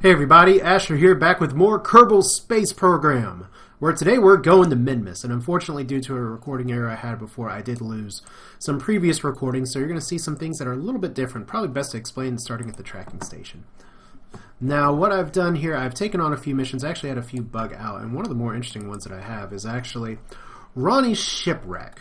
Hey everybody, Asher here, back with more Kerbal Space Program, where today we're going to Minmus, and unfortunately due to a recording error I had before, I did lose some previous recordings, so you're going to see some things that are a little bit different, probably best to explain starting at the tracking station. Now what I've done here, I've taken on a few missions, I actually had a few bug out, and one of the more interesting ones that I have is actually Ronnie's shipwreck,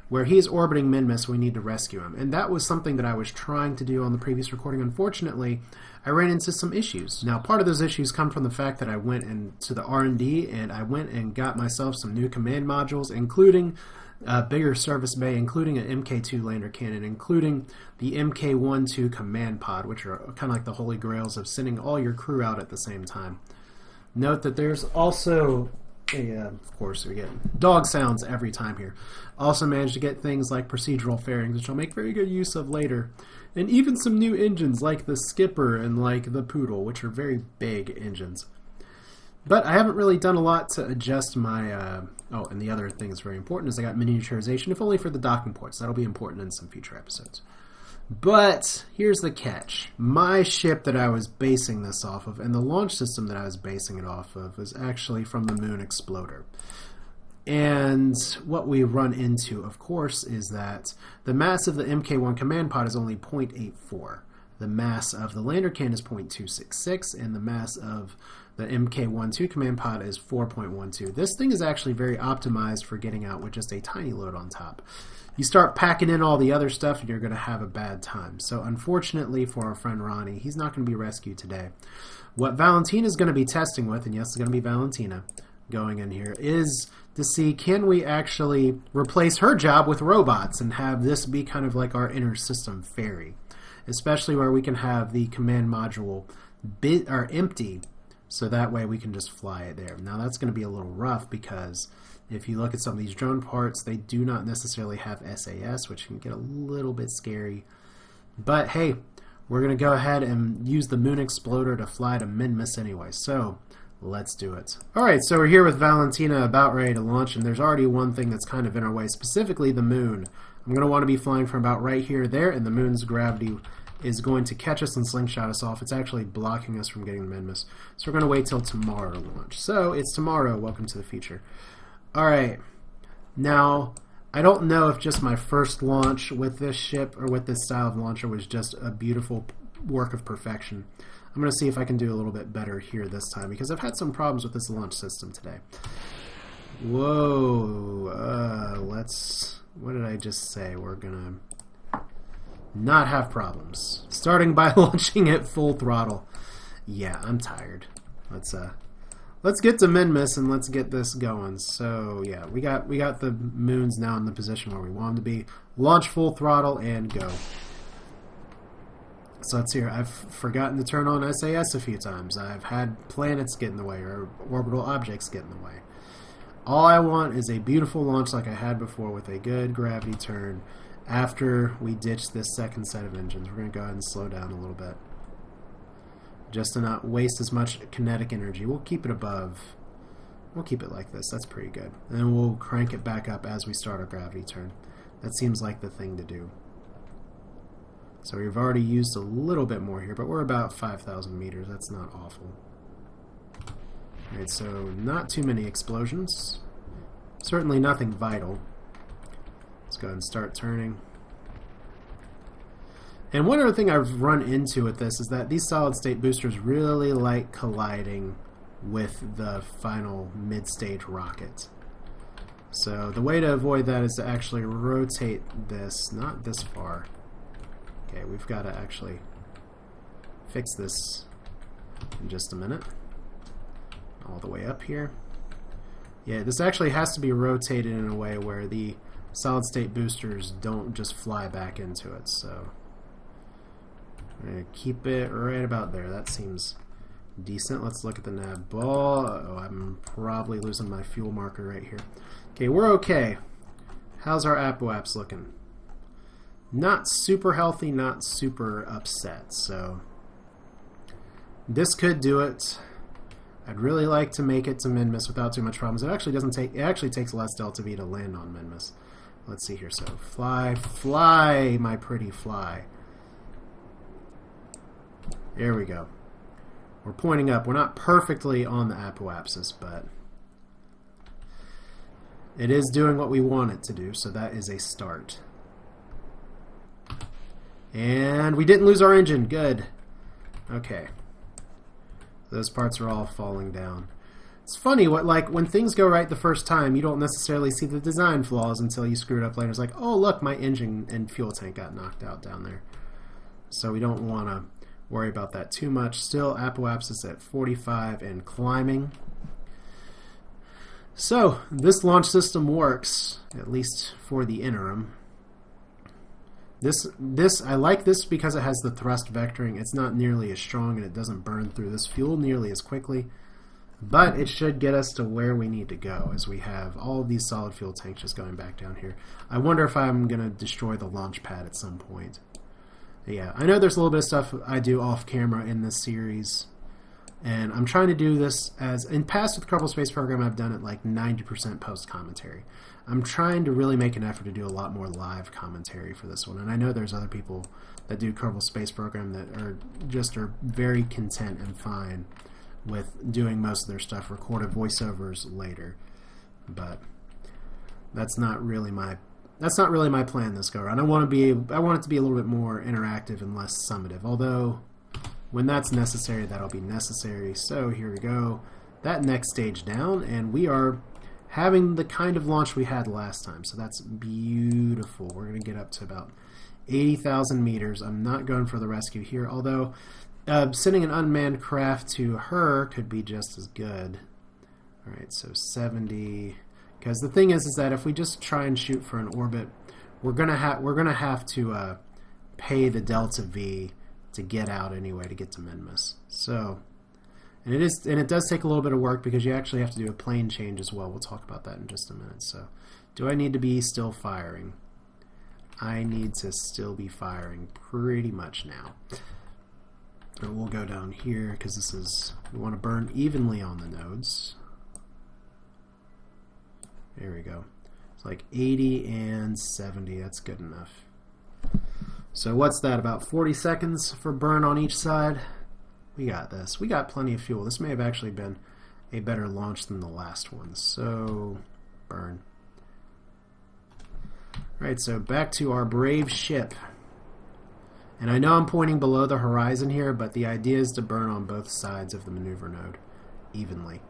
where he's orbiting Minmus. We need to rescue him, and that was something that I was trying to do on the previous recording. Unfortunately, I ran into some issues. Now, part of those issues come from the fact that I went into the R&D and I went and got myself some new command modules, including a bigger service bay, including an MK2 lander cannon, including the MK1-2 command pod, which are kind of like the holy grails of sending all your crew out at the same time. Note that there's also of course, we get dog sounds every time here. Also managed to get things like procedural fairings, which I'll make very good use of later. And even some new engines like the Skipper and like the Poodle, which are very big engines. But I haven't really done a lot to adjust my... oh, and the other thing that's very important is I got miniaturization, if only for the docking ports. That'll be important in some future episodes. But here's the catch. My ship that I was basing this off of, and the launch system that I was basing it off of, is actually from the Moon Exploder. And what we run into, of course, is that the mass of the MK1 command pod is only 0.84. The mass of the lander cannon is 0.266, and the mass of the MK1-2 command pod is 4.12. This thing is actually very optimized for getting out with just a tiny load on top. You start packing in all the other stuff and you're going to have a bad time. So unfortunately for our friend Ronnie, he's not going to be rescued today. What Valentina is going to be testing with, and yes, it's going to be Valentina going in here, is to see can we actually replace her job with robots and have this be kind of like our inner system ferry. Especially where we can have the command module empty, so that way we can just fly it there. Now that's going to be a little rough because if you look at some of these drone parts, they do not necessarily have SAS, which can get a little bit scary. But hey, we're going to go ahead and use the Moon Exploder to fly to Minmus anyway, so let's do it. Alright, so we're here with Valentina about ready to launch, and there's already one thing that's kind of in our way, specifically the moon. I'm going to want to be flying from about right here there, and the moon's gravity is going to catch us and slingshot us off. It's actually blocking us from getting to Minmus. So we're going to wait till tomorrow to launch. So it's tomorrow. Welcome to the future. Alright, now I don't know if just my first launch with this ship or with this style of launcher was just a beautiful work of perfection. I'm going to see if I can do a little bit better here this time because I've had some problems with this launch system today. Whoa, what did I just say? We're going to not have problems. Starting by launching at full throttle. Yeah, I'm tired. Let's get to Minmus and let's get this going. So yeah, we got the moons now in the position where we want them to be. Launch full throttle and go. So let's hear. I've forgotten to turn on SAS a few times. I've had planets get in the way or orbital objects get in the way. All I want is a beautiful launch like I had before with a good gravity turn after we ditch this second set of engines. We're going to go ahead and slow down a little bit, just to not waste as much kinetic energy. We'll keep it above. We'll keep it like this. That's pretty good. And then we'll crank it back up as we start our gravity turn. That seems like the thing to do. So we've already used a little bit more here, but we're about 5,000 meters. That's not awful. Alright, so not too many explosions. Certainly nothing vital. Let's go ahead and start turning. And one other thing I've run into with this is that these solid-state boosters really like colliding with the final mid-stage rocket. So the way to avoid that is to actually rotate this, not this far. Okay, we've got to actually fix this in just a minute. All the way up here. Yeah, this actually has to be rotated in a way where the solid-state boosters don't just fly back into it, so I'm going to keep it right about there. That seems decent. Let's look at the nav ball. Uh-oh, I'm probably losing my fuel marker right here. Okay, we're okay. How's our APOAPs looking? Not super healthy, not super upset, so this could do it. I'd really like to make it to Minmus without too much problems. It actually takes less delta V to land on Minmus. Let's see here. So fly, fly, my pretty fly. There we go. We're pointing up. We're not perfectly on the apoapsis, but it is doing what we want it to do, so that is a start. And we didn't lose our engine. Good. Okay. Those parts are all falling down. It's funny what, like, when things go right the first time, you don't necessarily see the design flaws until you screw it up later. It's like, oh look, my engine and fuel tank got knocked out down there. So we don't want to worry about that too much. Still apoapsis at 45 and climbing. So this launch system works, at least for the interim. I like this because it has the thrust vectoring. It's not nearly as strong and it doesn't burn through this fuel nearly as quickly. But it should get us to where we need to go, as we have all of these solid fuel tanks just going back down here. I wonder if I'm going to destroy the launch pad at some point. Yeah, I know there's a little bit of stuff I do off camera in this series, and I'm trying to do this as, in past with Kerbal Space Program, I've done it like 90% post-commentary. I'm trying to really make an effort to do a lot more live commentary for this one, and I know there's other people that do Kerbal Space Program that are very content and fine with doing most of their stuff recorded voiceovers later, but that's not really my plan this go around. I want it to be a little bit more interactive and less summative. Although when that's necessary, that'll be necessary. So here we go, that next stage down, and we are having the kind of launch we had last time. So that's beautiful. We're going to get up to about 80,000 meters. I'm not going for the rescue here, although sending an unmanned craft to her could be just as good. Alright, so 70. Because the thing is that if we just try and shoot for an orbit, we're gonna have to pay the delta V to get out anyway to get to Minmus. So, and it does take a little bit of work because you actually have to do a plane change as well. We'll talk about that in just a minute. So, do I need to be still firing? I need to still be firing pretty much now. And we'll go down here because we want to burn evenly on the nodes. There we go. It's like 80 and 70. That's good enough. So what's that? About 40 seconds for burn on each side. We got this. We got plenty of fuel. This may have actually been a better launch than the last one. So burn. Right, so back to our brave ship. And I know I'm pointing below the horizon here, but the idea is to burn on both sides of the maneuver node evenly.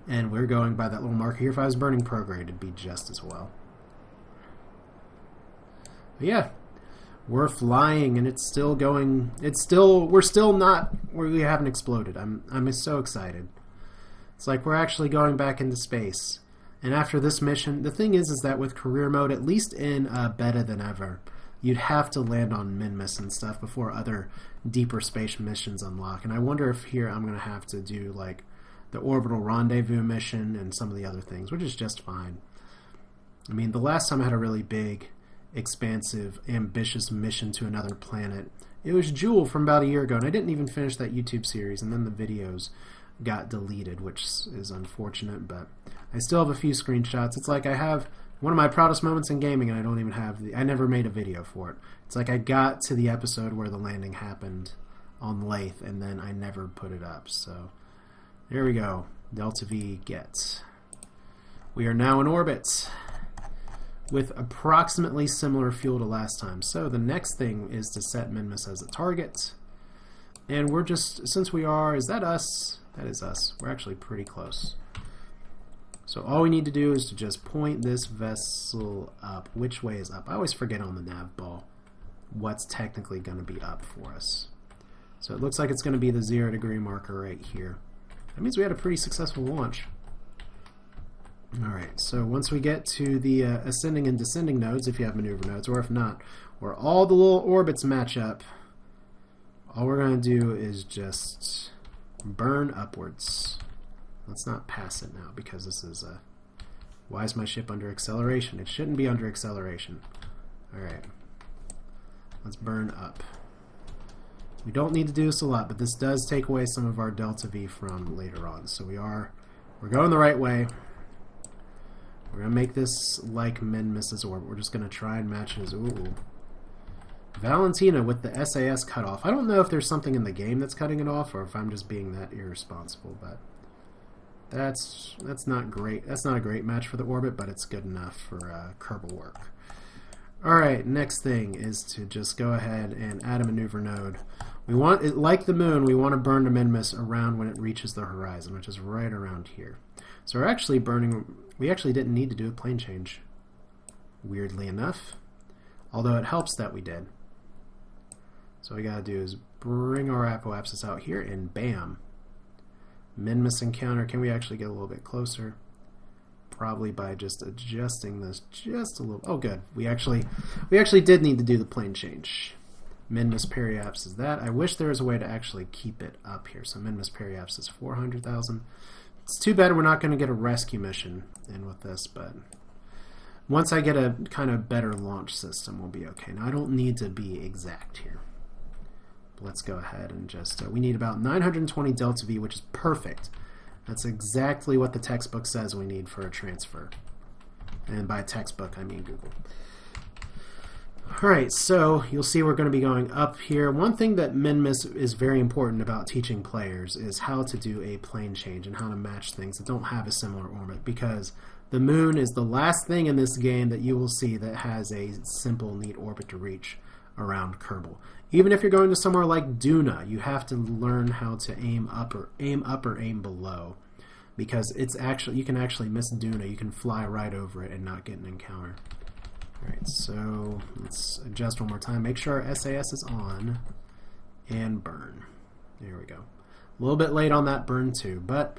And we're going by that little marker here. If I was burning prograde, it'd be just as well. But yeah, we're flying, and it's still going. We're still not where we haven't exploded. I'm so excited. It's like we're actually going back into space. And after this mission, the thing is that with career mode, at least in Better Than Ever, you'd have to land on Minmus and stuff before other deeper space missions unlock. And I wonder if here I'm going to have to do like the orbital rendezvous mission and some of the other things, which is just fine. I mean, the last time I had a really big, expansive, ambitious mission to another planet, it was Jewel from about a year ago, and I didn't even finish that YouTube series, and then the videos got deleted, which is unfortunate, but I still have a few screenshots. It's like I have one of my proudest moments in gaming, and I don't even have I never made a video for it. It's like I got to the episode where the landing happened on Lathe, and then I never put it up. So there we go. Delta V get. We are now in orbit with approximately similar fuel to last time. So the next thing is to set Minmus as a target. And we're just, since we are, is that us? That is us. We're actually pretty close. So all we need to do is to just point this vessel up. Which way is up? I always forget on the nav ball what's technically going to be up for us. So it looks like it's going to be the 0 degree marker right here. That means we had a pretty successful launch. Alright, so once we get to the ascending and descending nodes, if you have maneuver nodes, or if not, where all the little orbits match up, all we're going to do is just burn upwards. Let's not pass it now because this is why is my ship under acceleration? It shouldn't be under acceleration. Alright, let's burn up. We don't need to do this a lot, but this does take away some of our delta V from later on. So we're going the right way. We're going to make this like Minmus's orbit. We're just going to try and match his... Ooh. Valentina with the SAS cutoff. I don't know if there's something in the game that's cutting it off or if I'm just being that irresponsible, but that's not great. That's not a great match for the orbit, but it's good enough for Kerbal work. Alright, next thing is to just go ahead and add a maneuver node. We want it, like the moon, we want to burn the Minmus around when it reaches the horizon, which is right around here. So we're actually burning, we actually didn't need to do a plane change, weirdly enough, although it helps that we did. So what we gotta do is bring our apoapsis out here and bam. Minmus encounter. Can we actually get a little bit closer? Probably by just adjusting this just a little. Oh good. We actually did need to do the plane change. Minmus periaps is that. I wish there was a way to actually keep it up here. So Minmus periaps is 400,000. It's too bad we're not going to get a rescue mission in with this, but once I get a kind of better launch system, we'll be okay. Now I don't need to be exact here. But let's go ahead and just, we need about 920 delta V, which is perfect. That's exactly what the textbook says we need for a transfer. And by textbook, I mean Google. Alright, so you'll see we're going to be going up here. One thing that Minmus is very important about teaching players is how to do a plane change and how to match things that don't have a similar orbit, because the moon is the last thing in this game that you will see that has a simple, neat orbit to reach around Kerbal. Even if you're going to somewhere like Duna, you have to learn how to aim up or aim below, because it's actually, you can actually miss Duna. You can fly right over it and not get an encounter. Alright, so let's adjust one more time. Make sure our SAS is on and burn. There we go. A little bit late on that burn too, but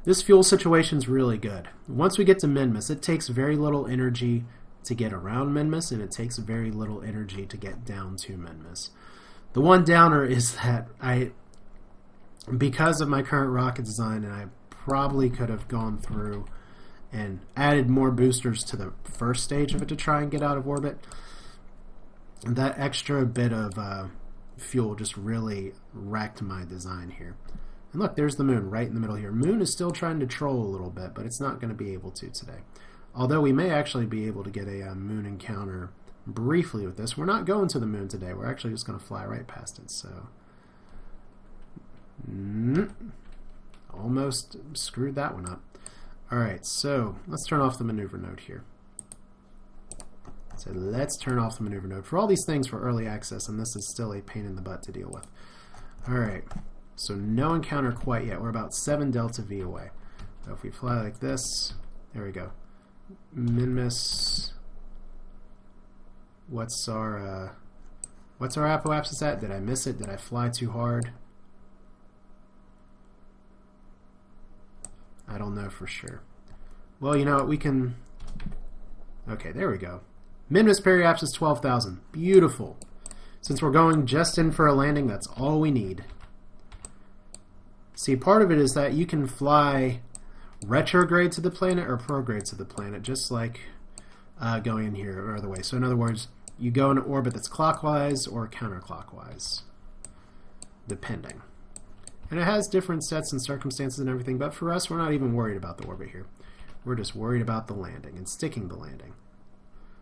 this fuel situation is really good. Once we get to Minmus, it takes very little energy to get around Minmus, and it takes very little energy to get down to Minmus. The one downer is that because of my current rocket design, and I probably could have gone through and added more boosters to the first stage of it to try and get out of orbit, that extra bit of fuel just really wrecked my design here. And look, there's the moon right in the middle here. Moon is still trying to troll a little bit, but it's not going to be able to today. Although we may actually be able to get a moon encounter briefly with this. We're not going to the moon today. We're actually just going to fly right past it. So, almost screwed that one up. Alright, so let's turn off the maneuver node here. So let's turn off the maneuver node for all these things for early access, and this is still a pain in the butt to deal with. Alright, so no encounter quite yet. We're about 7 delta V away. So if we fly like this, there we go. Minmus. What's our apoapsis at? Did I miss it? Did I fly too hard? I don't know for sure. Well, you know what, we can... Okay, there we go. Minmus periaps is 12,000. Beautiful. Since we're going just in for a landing, that's all we need. See, part of it is that you can fly retrograde to the planet or prograde to the planet, just like going in here or other way. So in other words, you go in an orbit that's clockwise or counterclockwise, depending. And it has different sets and circumstances and everything, but for us, we're not even worried about the orbit here. We're just worried about the landing and sticking the landing.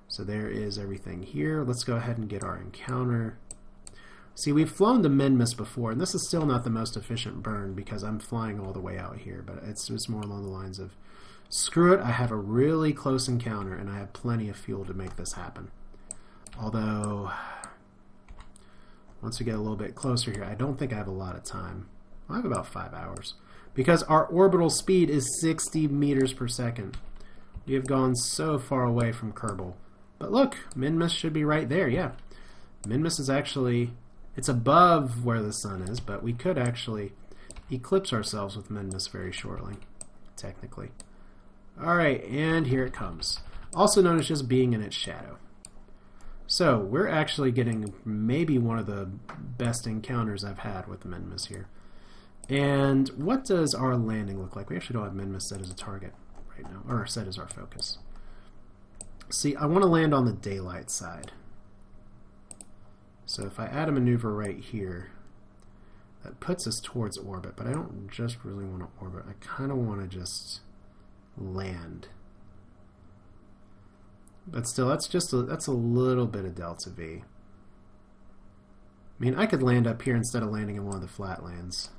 So there is everything here. Let's go ahead and get our encounter. See, we've flown to Minmus before, and this is still not the most efficient burn because I'm flying all the way out here, but it's just more along the lines of, screw it, I have a really close encounter, and I have plenty of fuel to make this happen. Although, once we get a little bit closer here, I don't think I have a lot of time. I have about 5 hours. Because our orbital speed is 60 meters per second. We have gone so far away from Kerbal. But look, Minmus should be right there, yeah. Minmus is actually, it's above where the sun is, but we could actually eclipse ourselves with Minmus very shortly, technically. Alright, and here it comes. Also known as just being in its shadow. So, we're actually getting maybe one of the best encounters I've had with Minmus here. And what does our landing look like? We actually don't have Minmus set as a target right now, or set as our focus. See, I want to land on the daylight side. So if I add a maneuver right here, that puts us towards orbit, but I don't just really want to orbit. I kind of want to just land. But still, that's a little bit of delta V. I mean, I could land up here instead of landing in one of the flatlands.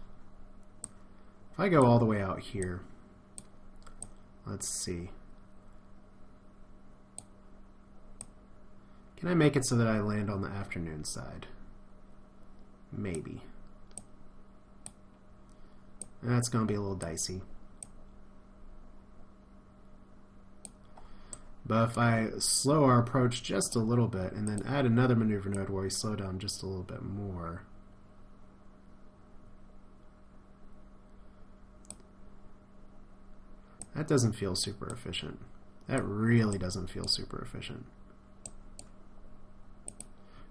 If I go all the way out here, let's see. Can I make it so that I land on the afternoon side? Maybe. That's going to be a little dicey. But if I slow our approach just a little bit and then add another maneuver node where we slow down just a little bit more. That doesn't feel super efficient. That really doesn't feel super efficient.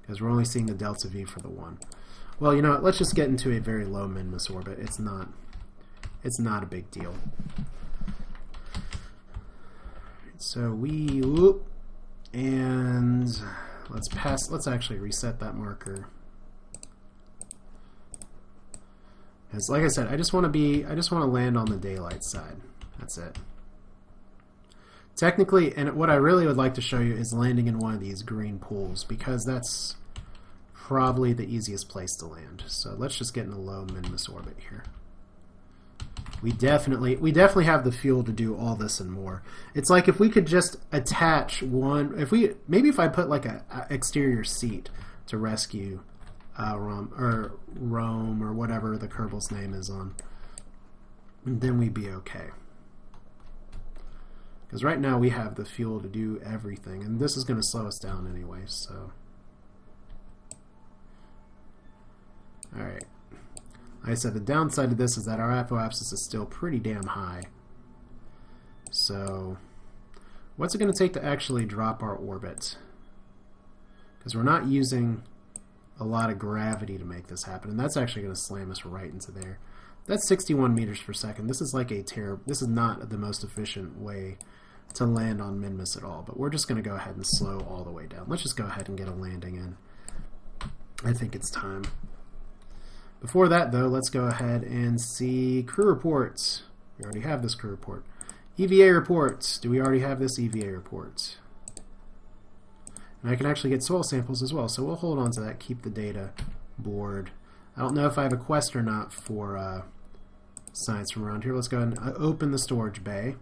Because we're only seeing the delta V for the one. Well, you know what? Let's just get into a very low Minmus orbit. It's not a big deal. So we whoop, and let's actually reset that marker. Because like I said, I just want to land on the daylight side. That's it. Technically, and what I really would like to show you is landing in one of these green pools, because that's probably the easiest place to land. So let's just get in a low Minmus orbit here. We definitely have the fuel to do all this and more. It's like if we could just attach one, maybe if I put like a exterior seat to rescue Rome or whatever the Kerbal's name is on, then we'd be okay. Because right now we have the fuel to do everything, and this is going to slow us down anyway. So, all right. Like I said, the downside of this is that our apoapsis is still pretty damn high. So, what's it going to take to actually drop our orbit? Because we're not using a lot of gravity to make this happen, and that's actually going to slam us right into there. That's 61 meters per second. This is like this is not the most efficient way to land on Minmus at all, but we're just going to go ahead and slow all the way down. Let's just go ahead and get a landing in. I think it's time. Before that, though, let's go ahead and see crew reports. We already have this crew report. EVA reports. Do we already have this EVA report? And I can actually get soil samples as well, so we'll hold on to that, keep the data board. I don't know if I have a quest or not for science from around here. Let's go ahead and open the storage bay.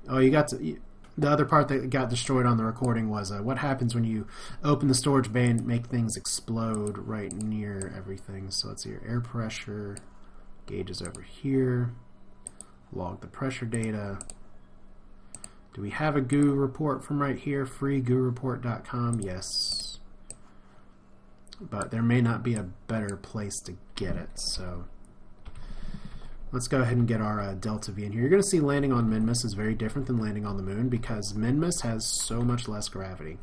Oh, the other part that got destroyed on the recording was what happens when you open the storage bay and make things explode right near everything. So let's see your air pressure gauges over here. Log the pressure data. Do we have a goo report from right here? freegooreport.com? Yes. But there may not be a better place to get it, so let's go ahead and get our delta V in here. You're going to see landing on Minmus is very different than landing on the moon because Minmus has so much less gravity.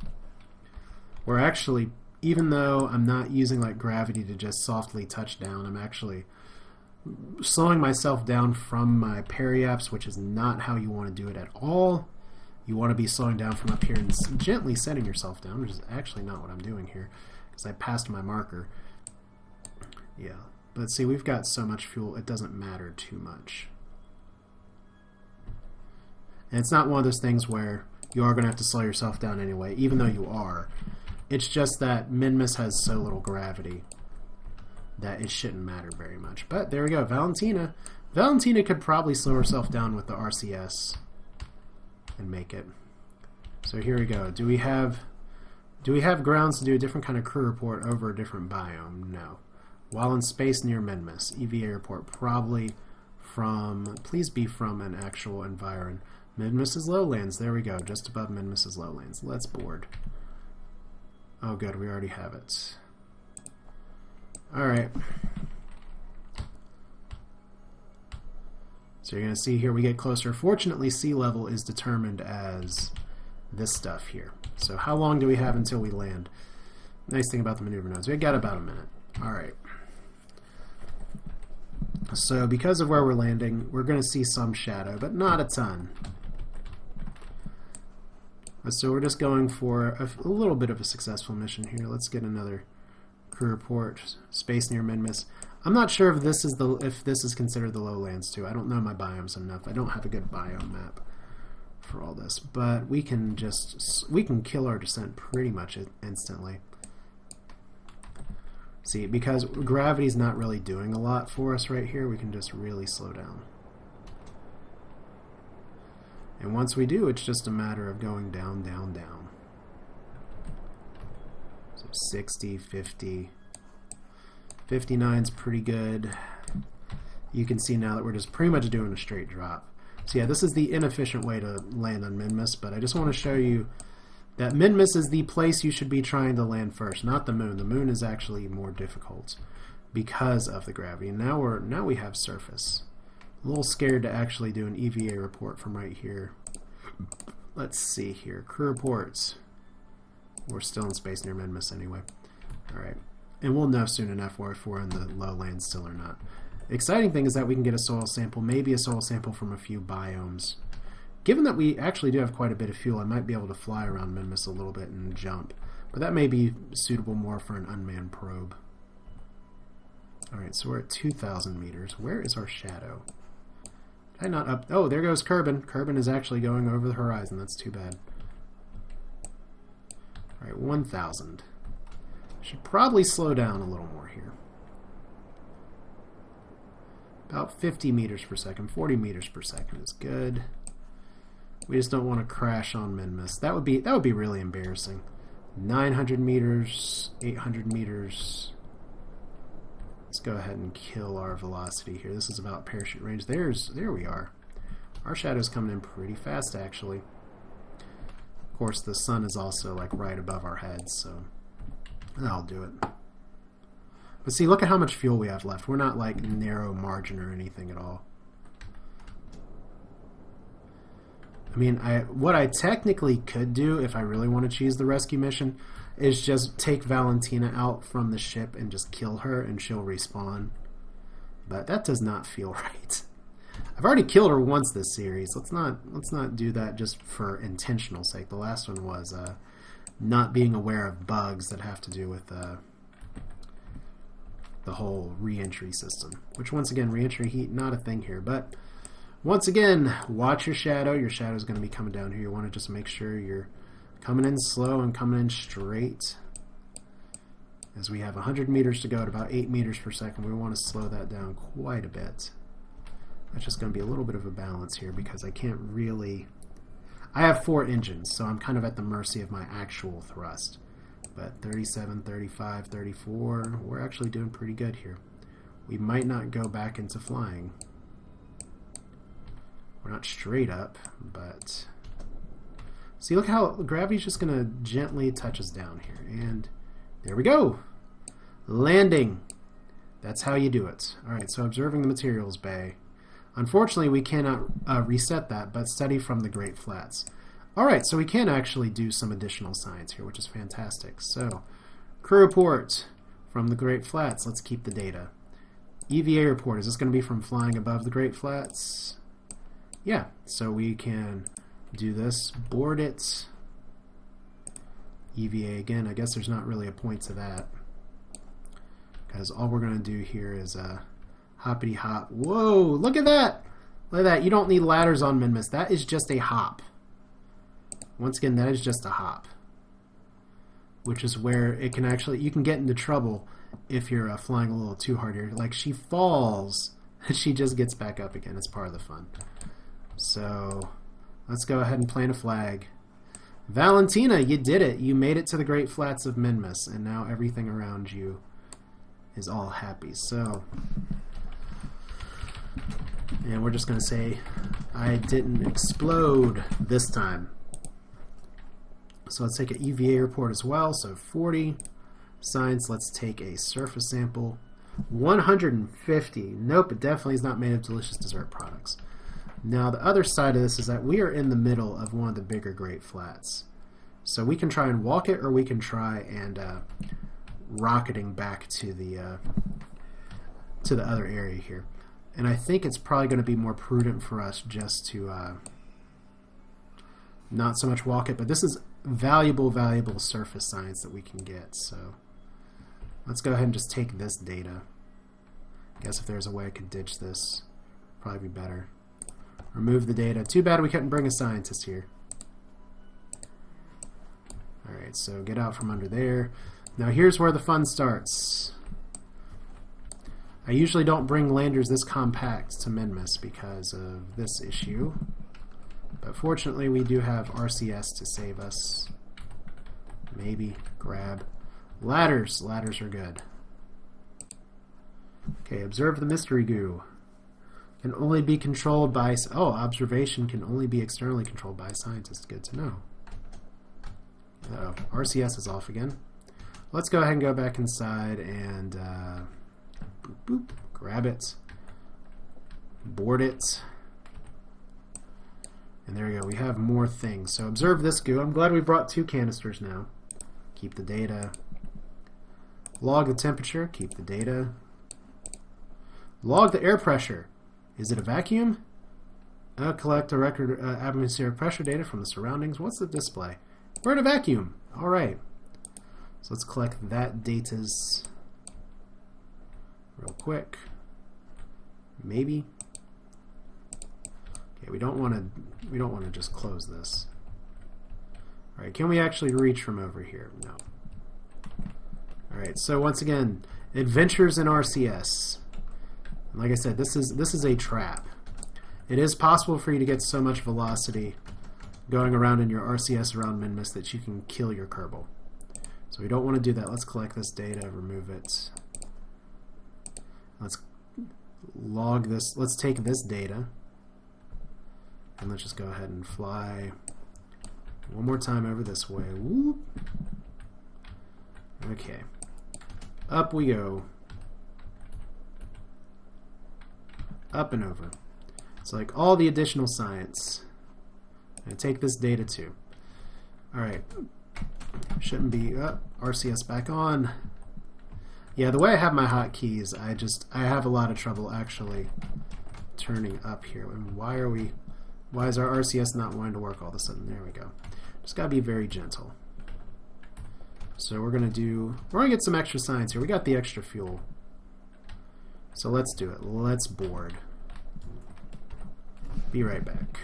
We're actually, even though I'm not using like gravity to just softly touch down, I'm actually slowing myself down from my periaps, which is not how you want to do it at all. You want to be slowing down from up here and gently setting yourself down, which is actually not what I'm doing here because I passed my marker. Yeah. But see, we've got so much fuel, it doesn't matter too much. And it's not one of those things where you are going to have to slow yourself down anyway, even though you are. It's just that Minmus has so little gravity that it shouldn't matter very much. But there we go, Valentina. Valentina could probably slow herself down with the RCS and make it. So here we go. Do we have grounds to do a different kind of crew report over a different biome? No. While in space near Minmus, EVA report probably from, please be from an actual environ. Minmus's lowlands, there we go, just above Minmus's lowlands. Let's board. Oh good, we already have it. Alright. So you're going to see here we get closer. Fortunately, sea level is determined as this stuff here. So how long do we have until we land? Nice thing about the maneuver nodes, we got about a minute. Alright. So because of where we're landing, we're going to see some shadow, but not a ton. So we're just going for a little bit of a successful mission here. Let's get another crew report. Space near Minmus. I'm not sure if this is considered the lowlands too. I don't know my biomes enough. I don't have a good biome map for all this, but we can kill our descent pretty much instantly. See, because gravity's not really doing a lot for us right here, we can just really slow down. And once we do, it's just a matter of going down, down, down. So 60, 50. 59's pretty good. You can see now that we're just pretty much doing a straight drop. So yeah, this is the inefficient way to land on Minmus, but I just want to show you that Minmus is the place you should be trying to land first, not the moon. The moon is actually more difficult because of the gravity. Now we have surface. A little scared to actually do an EVA report from right here. Let's see here. Crew reports. We're still in space near Minmus anyway. Alright. And we'll know soon enough if we're in the lowlands still or not. The exciting thing is that we can get a soil sample, maybe a soil sample from a few biomes. Given that we actually do have quite a bit of fuel, I might be able to fly around Minmus a little bit and jump. But that may be suitable more for an unmanned probe. Alright, so we're at 2,000 meters. Where is our shadow? Did I not up? Oh, there goes Kerbin. Kerbin is actually going over the horizon. That's too bad. Alright, 1,000. Should probably slow down a little more here. About 50 meters per second. 40 meters per second is good. We just don't want to crash on Minmus. That would be really embarrassing. 900 meters, 800 meters. Let's go ahead and kill our velocity here. This is about parachute range. There we are. Our shadow's coming in pretty fast, actually. Of course, the sun is also like right above our heads, so that'll do it. But see, look at how much fuel we have left. We're not like narrow margin or anything at all. I mean, what I technically could do if I really want to choose the rescue mission is just take Valentina out from the ship and just kill her and she'll respawn. But that does not feel right. I've already killed her once this series. Let's not do that just for intentional sake. The last one was not being aware of bugs that have to do with the whole re-entry system. Which once again, re-entry heat, not a thing here, but once again, watch your shadow. Your shadow is going to be coming down here. You want to just make sure you're coming in slow and coming in straight. As we have 100 meters to go at about 8 meters per second, we want to slow that down quite a bit. That's just going to be a little bit of a balance here because I can't really... I have 4 engines, so I'm kind of at the mercy of my actual thrust. But 37, 35, 34, we're actually doing pretty good here. We might not go back into flying. We're not straight up, but... See, look how gravity's just going to gently touch us down here. And there we go! Landing! That's how you do it. Alright, so observing the materials bay. Unfortunately, we cannot reset that, but study from the Great Flats. Alright, so we can actually do some additional science here, which is fantastic. So, crew report from the Great Flats. Let's keep the data. EVA report. Is this going to be from flying above the Great Flats? Yeah, so we can do this, board it, EVA again. I guess there's not really a point to that because all we're going to do here is hoppity hop. Whoa, look at that! Look at that. You don't need ladders on Minmus. That is just a hop. Once again, that is just a hop, which is where it can actually, you can get into trouble if you're flying a little too hard here. Like, she falls and she just gets back up again. It's part of the fun. So let's go ahead and plant a flag. Valentina, you did it. You made it to the Great Flats of Minmus, and now everything around you is all happy. So, and we're just going to say, I didn't explode this time. So let's take an EVA report as well. So 40. Science, let's take a surface sample. 150. Nope, it definitely is not made of delicious dessert products. Now, the other side of this is that we are in the middle of one of the bigger Great Flats. So we can try and walk it, or we can try and rocketing back to the other area here. And I think it's probably going to be more prudent for us just to not so much walk it, but this is valuable surface science that we can get. So let's go ahead and just take this data. I guess if there's a way I could ditch this, probably be better. Remove the data. Too bad we couldn't bring a scientist here. Alright, so get out from under there. Now here's where the fun starts. I usually don't bring landers this compact to Minmus because of this issue. But fortunately we do have RCS to save us. Maybe grab ladders. Ladders are good. Okay, observe the mystery goo. Can only be controlled by... Oh, observation can only be externally controlled by a scientist. Good to know. Uh-oh, RCS is off again. Let's go ahead and go back inside and boop, boop, grab it, board it, and there we go. We have more things. So observe this goo. I'm glad we brought 2 canisters now. Keep the data. Log the temperature. Keep the data. Log the air pressure. Is it a vacuum? Collect a record atmospheric pressure data from the surroundings. What's the display? We're in a vacuum. All right. So let's collect that data's real quick. Maybe. Okay, we don't want to just close this. All right, can we actually reach from over here? No. All right. So once again, adventures in RCS. Like I said, this is a trap. It is possible for you to get so much velocity going around in your RCS around Minmus that you can kill your Kerbal. So we don't want to do that. Let's collect this data, remove it. Let's log this. Let's take this data and let's just go ahead and fly one more time over this way. Whoop. Okay. Up we go. Up and over. It's like all the additional science. And take this data too. Alright. Shouldn't be RCS back on. Yeah, the way I have my hotkeys, I have a lot of trouble actually turning up here. And why is our RCS not wanting to work all of a sudden? There we go. Just gotta be very gentle. So we're gonna get some extra science here. We got the extra fuel. So let's do it. Let's board. Be right back.